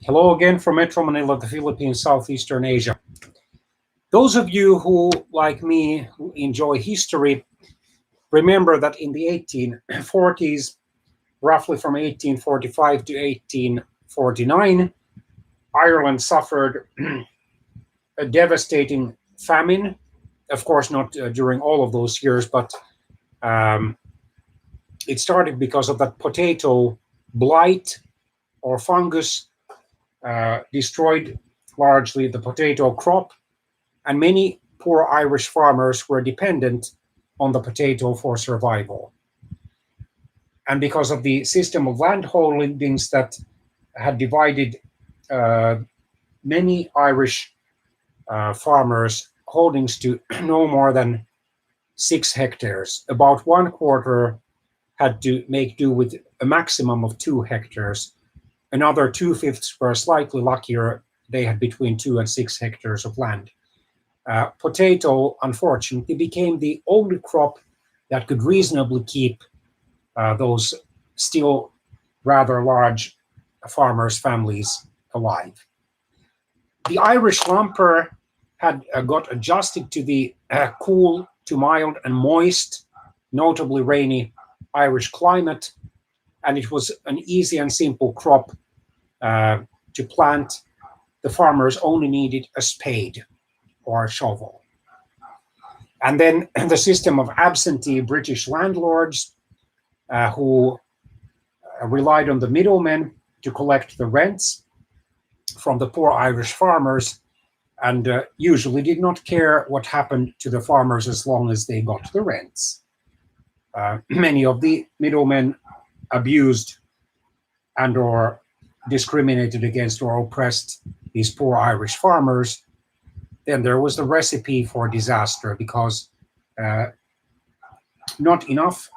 Hello again from Metro Manila, the Philippines, Southeastern Asia. Those of you who, like me, who enjoy history, remember that in the 1840s, roughly from 1845 to 1849, Ireland suffered a devastating famine. Of course, not during all of those years, but it started because of that potato blight or fungus destroyed largely the potato crop, and many poor Irish farmers were dependent on the potato for survival. And because of the system of land holdings that had divided many Irish farmers' holdings to no more than 6 hectares, about 1/4 had to make do with a maximum of 2 hectares. Another 2/5 were slightly luckier. They had between 2 and 6 hectares of land. Potato, unfortunately, became the only crop that could reasonably keep those still rather large farmers' families alive. The Irish lumper had got adjusted to the cool to mild and moist, notably rainy Irish climate, and it was an easy and simple crop to plant. The farmers only needed a spade or a shovel. And then the system of absentee British landlords who relied on the middlemen to collect the rents from the poor Irish farmers, and usually did not care what happened to the farmers as long as they got the rents. Many of the middlemen abused and or discriminated against or oppressed these poor Irish farmers. Then there was the recipe for disaster, because not enough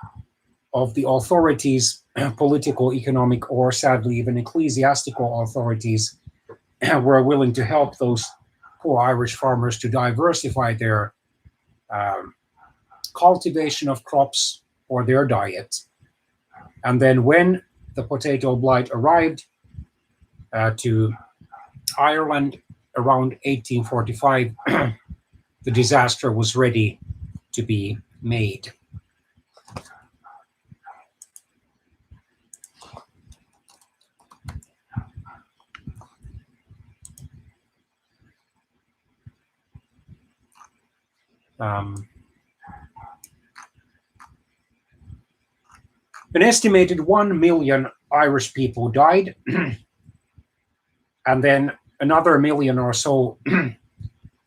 of the authorities, political, economic, or sadly even ecclesiastical authorities, were willing to help those poor Irish farmers to diversify their cultivation of crops or their diet. And then when the potato blight arrived to Ireland around 1845, the disaster was ready to be made. An estimated 1 million Irish people died, and then another million or so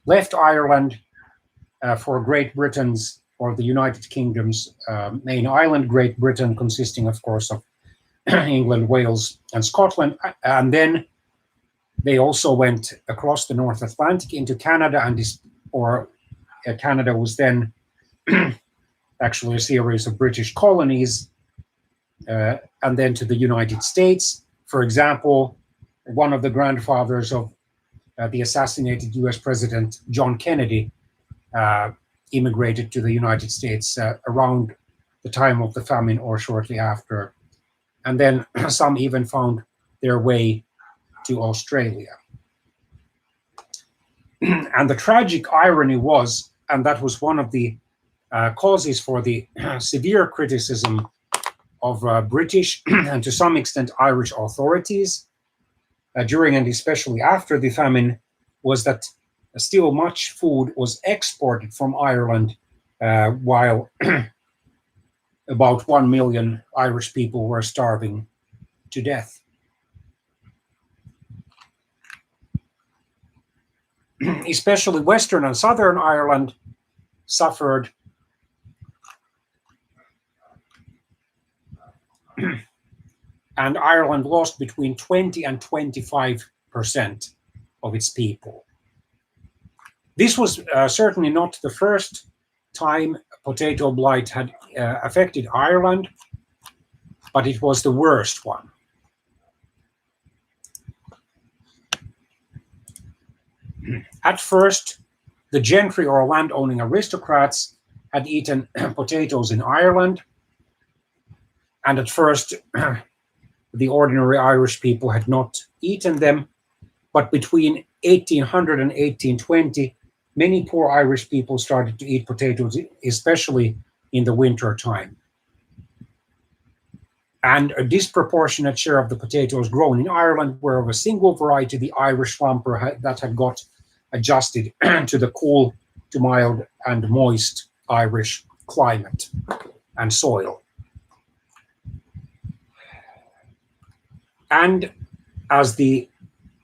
left Ireland for Great Britain's or the United Kingdom's main island, Great Britain, consisting, of course, of England, Wales, and Scotland. And then they also went across the North Atlantic into Canada, Canada was then actually a series of British colonies, and then to the United States. For example, one of the grandfathers of the assassinated US President John Kennedy immigrated to the United States around the time of the famine or shortly after. And then some even found their way to Australia. And the tragic irony was, and that was one of the causes for the severe criticism of British and to some extent Irish authorities during and especially after the famine, was that still much food was exported from Ireland while about 1 million Irish people were starving to death. Especially Western and Southern Ireland suffered and Ireland lost between 20 and 25% of its people. This was certainly not the first time potato blight had affected Ireland, but it was the worst one. At first, the gentry or landowning aristocrats had eaten potatoes in Ireland, and at first The ordinary Irish people had not eaten them, but between 1800 and 1820, many poor Irish people started to eat potatoes, especially in the winter time. And a disproportionate share of the potatoes grown in Ireland were of a single variety, the Irish lumper, that had got adjusted to the cool to mild and moist Irish climate and soil. And as the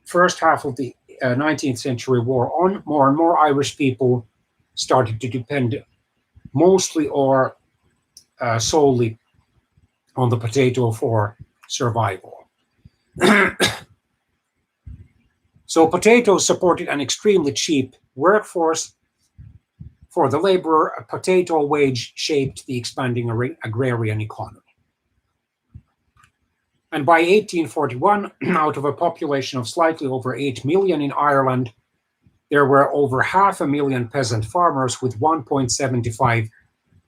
first half of the 19th century wore on, more and more Irish people started to depend mostly or solely on the potato for survival. So potatoes supported an extremely cheap workforce. For the laborer, a potato wage shaped the expanding agrarian economy. And by 1841, out of a population of slightly over 8 million in Ireland, there were over 500,000 peasant farmers with 1.75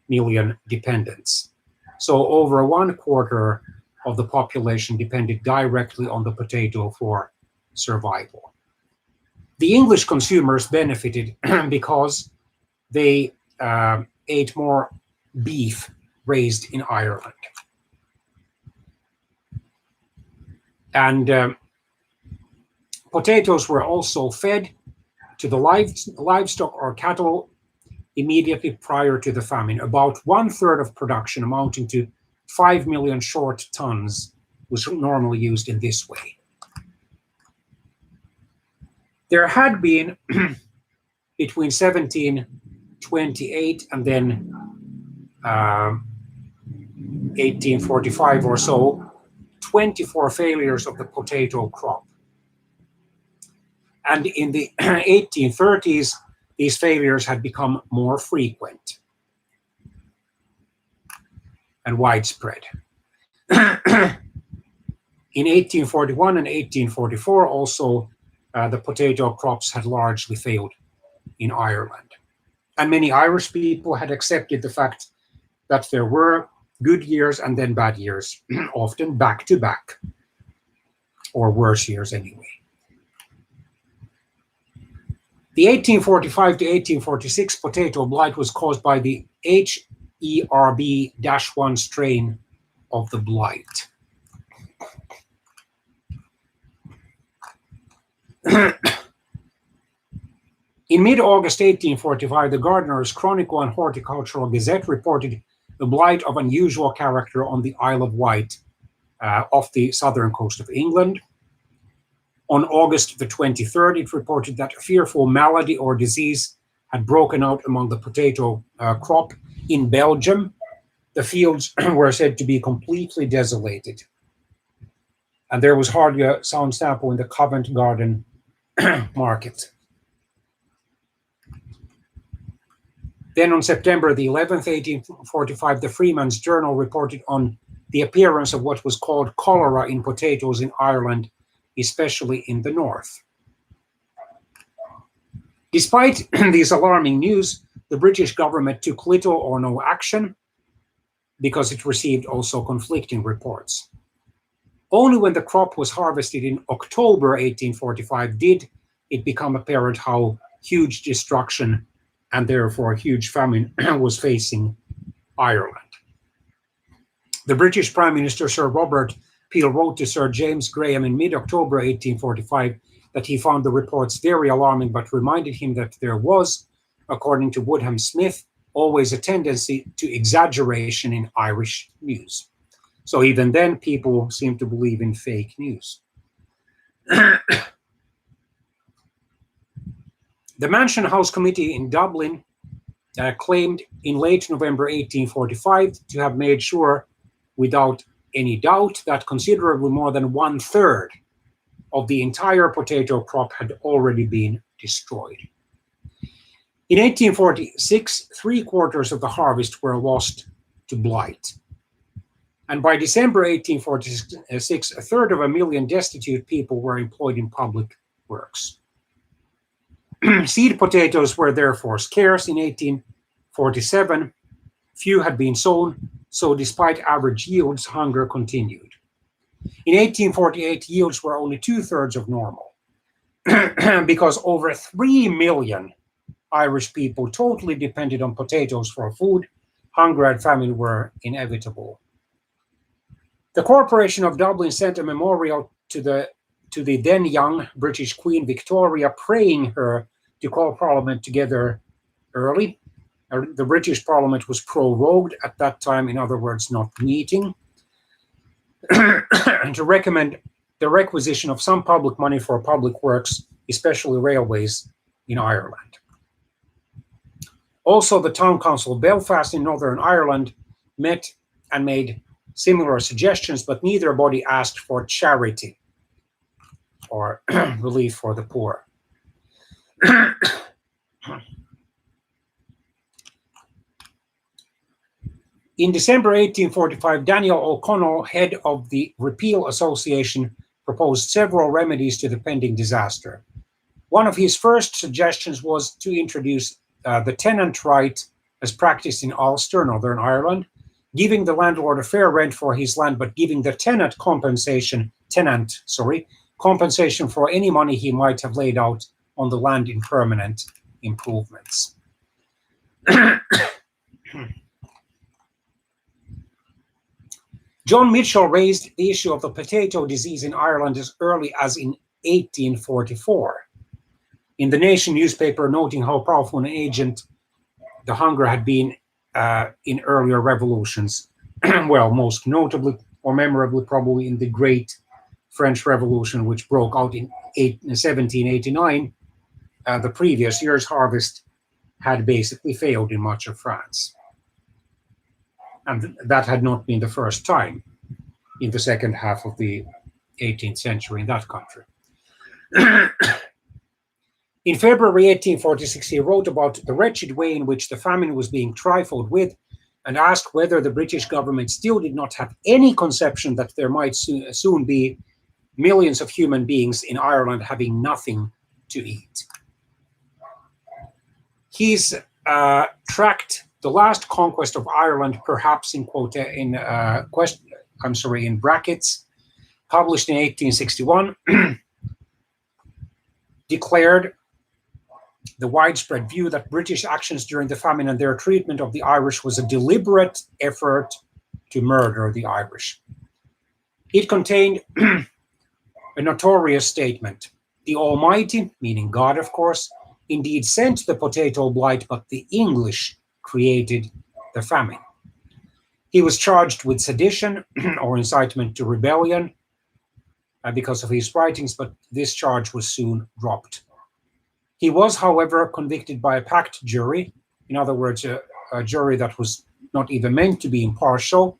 million dependents. So over 1/4 of the population depended directly on the potato for survival. The English consumers benefited because they ate more beef raised in Ireland. And potatoes were also fed to the livestock or cattle immediately prior to the famine. About 1/3 of production, amounting to 5 million short tons, was normally used in this way. There had been, between 1728 and then 1845 or so, 24 failures of the potato crop. And in the 1830s, these failures had become more frequent and widespread. In 1841 and 1844, also, the potato crops had largely failed in Ireland. And many Irish people had accepted the fact that there were good years and then bad years, often back to back, or worse years anyway. The 1845 to 1846 potato blight was caused by the HERB-1 strain of the blight. In mid-August 1845, the Gardener's Chronicle and Horticultural Gazette reported the blight of unusual character on the Isle of Wight, off the southern coast of England. On August the 23rd, it reported that a fearful malady or disease had broken out among the potato crop in Belgium. The fields were said to be completely desolated. And there was hardly a sound sample in the Covent Garden market. Then on September the 11th, 1845, the Freeman's Journal reported on the appearance of what was called cholera in potatoes in Ireland, especially in the north. Despite these alarming news, the British government took little or no action because it received also conflicting reports. Only when the crop was harvested in October 1845 did it become apparent how huge destruction and therefore a huge famine was facing Ireland. The British Prime Minister Sir Robert Peel wrote to Sir James Graham in mid-October 1845 that he found the reports very alarming, but reminded him that there was, according to Woodham Smith, always a tendency to exaggeration in Irish news. So even then, people seem to believe in fake news. The Mansion House Committee in Dublin claimed in late November 1845 to have made sure, without any doubt, that considerably more than 1/3 of the entire potato crop had already been destroyed. In 1846, 3/4 of the harvest were lost to blight. And by December 1846, 1/3 destitute people were employed in public works. Seed potatoes were therefore scarce in 1847. Few had been sown, so despite average yields, hunger continued. In 1848, yields were only 2/3 of normal because over 3 million Irish people totally depended on potatoes for food. Hunger and famine were inevitable. The Corporation of Dublin sent a memorial to the then young British Queen Victoria, praying her to call Parliament together early. The British Parliament was prorogued at that time, in other words, not meeting, and to recommend the requisition of some public money for public works, especially railways in Ireland. Also, the Town Council of Belfast in Northern Ireland met and made similar suggestions, but neither body asked for charity or relief for the poor. In December 1845, Daniel O'Connell, head of the Repeal Association, proposed several remedies to the pending disaster. One of his first suggestions was to introduce the tenant right as practiced in Ulster, Northern Ireland, giving the landlord a fair rent for his land, but giving the tenant compensation for any money he might have laid out on the land in permanent improvements. John Mitchell raised the issue of the potato disease in Ireland as early as in 1844. In the Nation newspaper, noting how powerful an agent the hunger had been in earlier revolutions. Well, most notably or memorably probably in the Great French Revolution, which broke out in 1789. The previous year's harvest had basically failed in much of France. And that had not been the first time in the second half of the 18th century in that country. In February 1846, he wrote about the wretched way in which the famine was being trifled with, and asked whether the British government still did not have any conception that there might soon be millions of human beings in Ireland having nothing to eat. He's tracked The Last Conquest of Ireland, perhaps in brackets, published in 1861, declared the widespread view that British actions during the famine and their treatment of the Irish was a deliberate effort to murder the Irish. It contained a notorious statement. The Almighty, meaning God, of course, indeed sent the potato blight, but the English created the famine. He was charged with sedition or incitement to rebellion because of his writings, but this charge was soon dropped. He was, however, convicted by a packed jury, in other words, a jury that was not even meant to be impartial,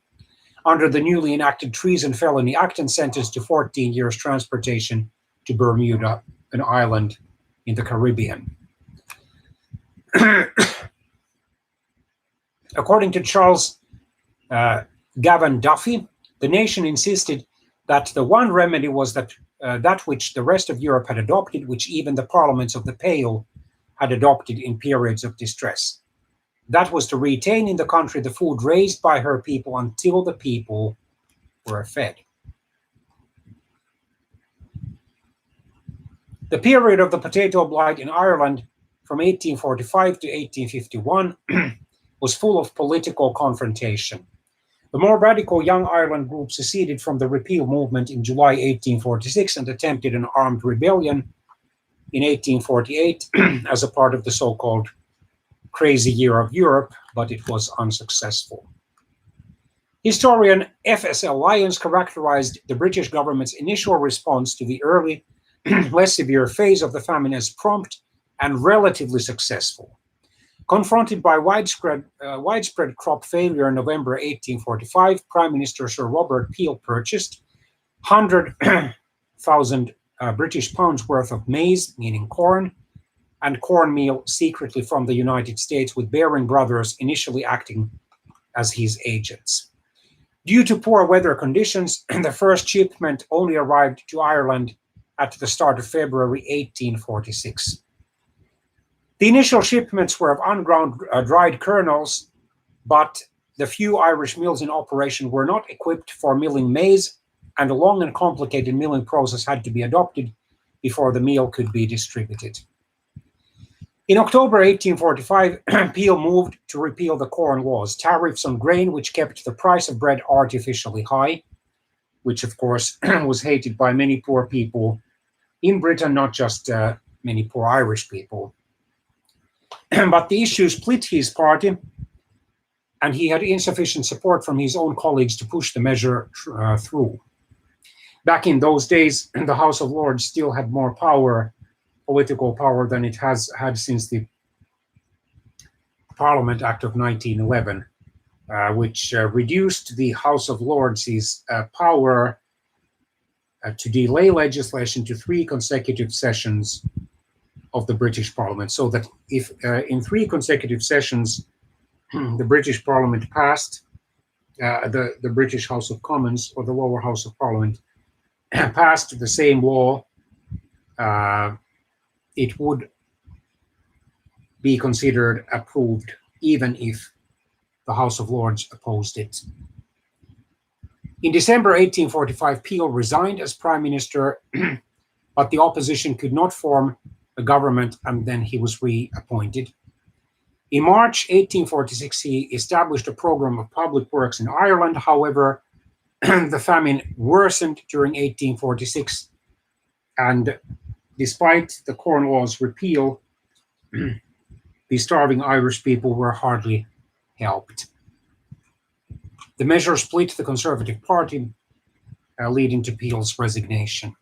under the newly enacted Treason Felony Act, and sentenced to 14 years transportation to Bermuda, an island in the Caribbean. According to Charles Gavin Duffy, the Nation insisted that the one remedy was that which the rest of Europe had adopted, which even the parliaments of the Pale had adopted in periods of distress. That was to retain in the country the food raised by her people until the people were fed. The period of the potato blight in Ireland from 1845 to 1851 was full of political confrontation. The more radical Young Ireland group seceded from the repeal movement in July 1846 and attempted an armed rebellion in 1848 as a part of the so-called Crazy Year of Europe, but it was unsuccessful. Historian F.S.L. Lyons characterized the British government's initial response to the early, less severe phase of the famine as prompt and relatively successful. Confronted by widespread crop failure in November 1845, Prime Minister Sir Robert Peel purchased 100,000 British pounds worth of maize, meaning corn, and cornmeal secretly from the United States, with Baring Brothers initially acting as his agents. Due to poor weather conditions, the first shipment only arrived to Ireland at the start of February 1846. The initial shipments were of unground dried kernels, but the few Irish mills in operation were not equipped for milling maize and a long and complicated milling process had to be adopted before the meal could be distributed. In October 1845, Peel moved to repeal the Corn Laws, tariffs on grain which kept the price of bread artificially high, which of course was hated by many poor people in Britain, not just many poor Irish people. But the issue split his party, and he had insufficient support from his own colleagues to push the measure through. Back in those days, the House of Lords still had more political power than it has had since the Parliament Act of 1911, which reduced the House of Lords' power to delay legislation to 3 consecutive sessions of the British Parliament, so that if in 3 consecutive sessions the British Parliament passed, the British House of Commons, or the lower House of Parliament, passed the same law, it would be considered approved even if the House of Lords opposed it. In December 1845, Peel resigned as Prime Minister, but the opposition could not form a government, and then he was reappointed. In March 1846, he established a program of public works in Ireland. However, the famine worsened during 1846, and despite the Corn Laws repeal, the starving Irish people were hardly helped. The measure split the Conservative Party, leading to Peel's resignation.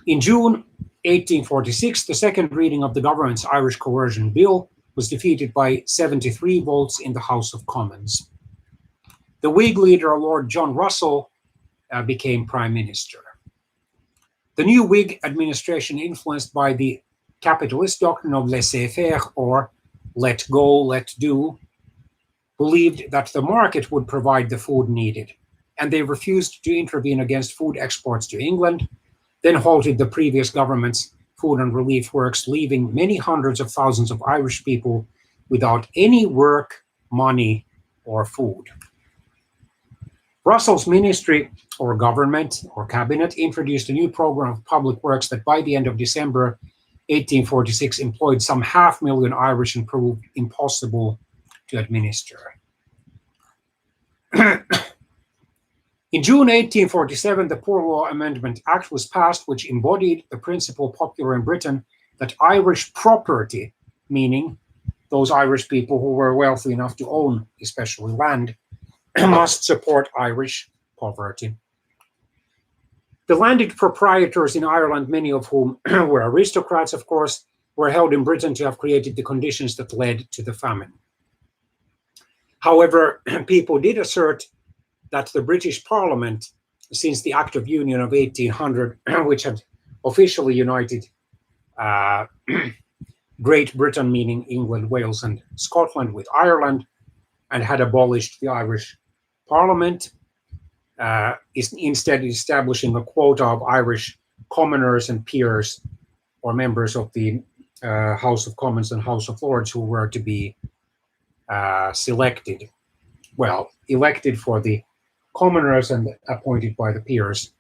In June 1846, the second reading of the government's Irish Coercion Bill was defeated by 73 votes in the House of Commons. The Whig leader, Lord John Russell, became Prime Minister. The new Whig administration, influenced by the capitalist doctrine of laissez-faire, or let go, let do, believed that the market would provide the food needed, and they refused to intervene against food exports to England, then halted the previous government's food and relief works, leaving many hundreds of thousands of Irish people without any work, money, or food. Russell's ministry, or government, or cabinet, introduced a new program of public works that by the end of December 1846 employed some 500,000 Irish and proved impossible to administer. In June 1847, the Poor Law Amendment Act was passed, which embodied the principle popular in Britain that Irish property, meaning those Irish people who were wealthy enough to own especially land, must support Irish poverty. The landed proprietors in Ireland, many of whom were aristocrats, of course, were held in Britain to have created the conditions that led to the famine. However, people did assert that the British Parliament, since the Act of Union of 1800, which had officially united Great Britain, meaning England, Wales, and Scotland, with Ireland, and had abolished the Irish Parliament, is instead establishing a quota of Irish commoners and peers, or members of the House of Commons and House of Lords, who were to be elected for the commoners and appointed by the peers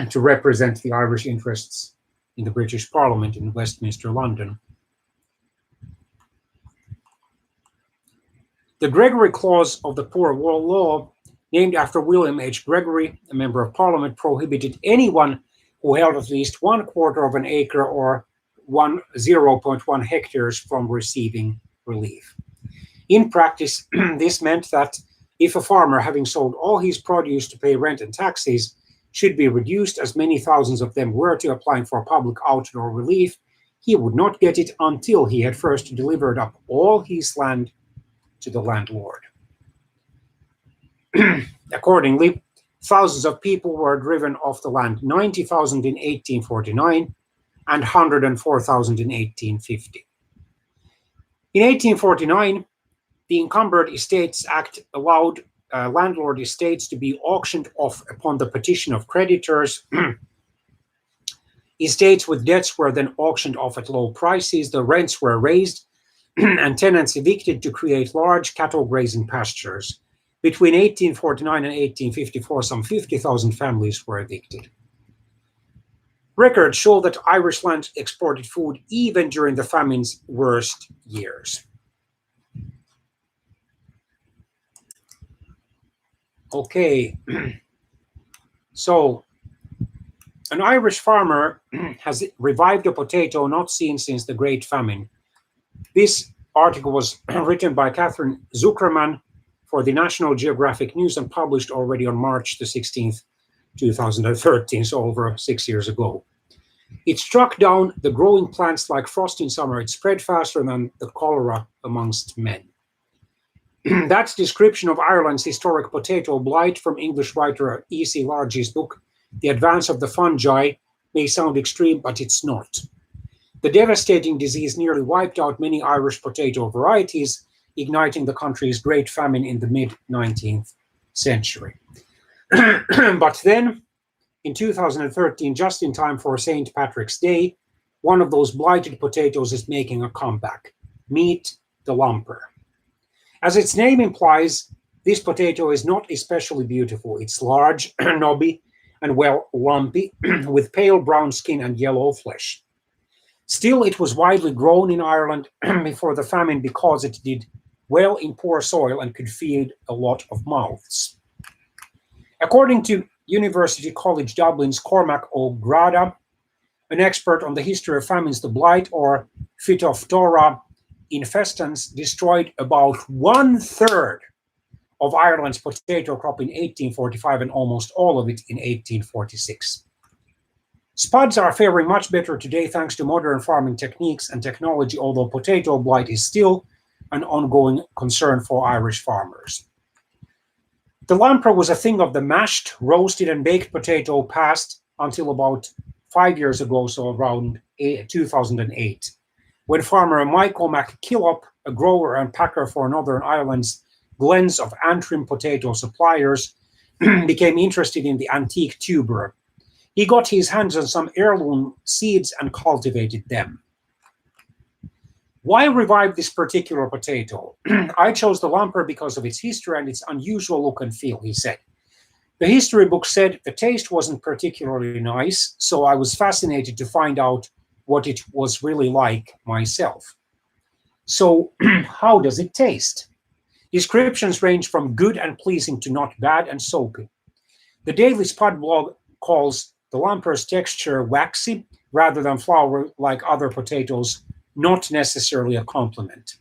to represent the Irish interests in the British Parliament in Westminster, London. The Gregory Clause of the Poor Law, named after William H. Gregory, a member of Parliament, prohibited anyone who held at least 1/4 of an acre or 0.1 hectares from receiving relief. In practice, this meant that if a farmer, having sold all his produce to pay rent and taxes, should be reduced, as many thousands of them were, to applying for public outdoor relief, he would not get it until he had first delivered up all his land to the landlord. Accordingly, thousands of people were driven off the land, 90,000 in 1849 and 104,000 in 1850. In 1849, the Encumbered Estates Act allowed landlord estates to be auctioned off upon the petition of creditors. Estates with debts were then auctioned off at low prices, the rents were raised, and tenants evicted to create large cattle grazing pastures. Between 1849 and 1854, some 50,000 families were evicted. Records show that Irish land exported food even during the famine's worst years. Okay, so an Irish farmer has revived a potato not seen since the Great Famine. This article was written by Catherine Zuckerman for the National Geographic News and published already on March the 16th, 2013, so over 6 years ago. It struck down the growing plants like frost in summer. It spread faster than the cholera amongst men. That description of Ireland's historic potato blight from English writer E.C. Largy's book, The Advance of the Fungi, may sound extreme, but it's not. The devastating disease nearly wiped out many Irish potato varieties, igniting the country's Great Famine in the mid-19th century. But then, in 2013, just in time for St. Patrick's Day, one of those blighted potatoes is making a comeback. Meet the lumper. As its name implies, this potato is not especially beautiful. It's large, knobby, and well, lumpy, with pale brown skin and yellow flesh. Still, it was widely grown in Ireland before the famine because it did well in poor soil and could feed a lot of mouths. According to University College Dublin's Cormac O'Grada, an expert on the history of famines, the blight or Phytophthora infestans destroyed about 1/3 of Ireland's potato crop in 1845 and almost all of it in 1846. Spuds are faring much better today thanks to modern farming techniques and technology, although potato blight is still an ongoing concern for Irish farmers. The lumper was a thing of the mashed, roasted, and baked potato past until about 5 years ago, so around 2008, when farmer Michael McKillop, a grower and packer for Northern Ireland's Glens of Antrim potato suppliers, became interested in the antique tuber. He got his hands on some heirloom seeds and cultivated them. Why revive this particular potato? I chose the lumper because of its history and its unusual look and feel, he said. The history book said the taste wasn't particularly nice, so I was fascinated to find out what it was really like myself. So, how does it taste? Descriptions range from good and pleasing to not bad and soapy. The Daily Spud blog calls the lumper's texture waxy rather than flour like other potatoes, not necessarily a compliment.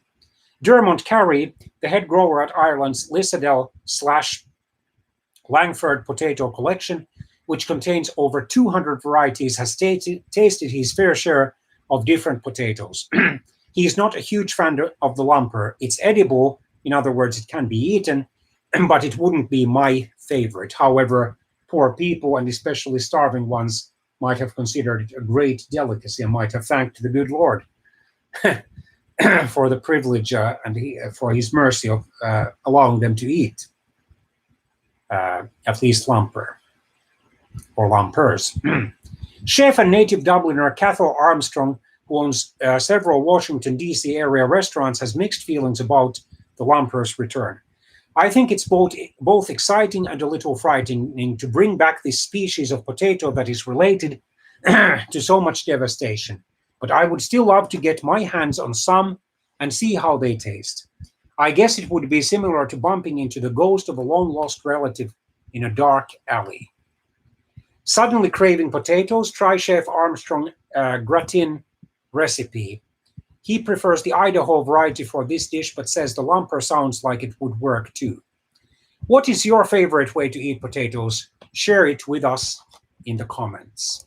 Dermot Carey, the head grower at Ireland's Lissadell/Langford potato collection, which contains over 200 varieties, has tasted his fair share of different potatoes. He is not a huge fan of the lumper. It's edible, in other words, it can be eaten, but it wouldn't be my favorite. However, poor people, and especially starving ones, might have considered it a great delicacy and might have thanked the good Lord for the privilege and for his mercy of allowing them to eat at least lumper or lumpers. Chef and native Dubliner Cathal Armstrong, who owns several Washington, D.C. area restaurants, has mixed feelings about the lumper's return. I think it's both exciting and a little frightening to bring back this species of potato that is related to so much devastation. But I would still love to get my hands on some and see how they taste. I guess it would be similar to bumping into the ghost of a long-lost relative in a dark alley. Suddenly craving potatoes? Try Chef Armstrong gratin recipe. He prefers the Idaho variety for this dish, but says the lumper sounds like it would work too. What is your favorite way to eat potatoes? Share it with us in the comments.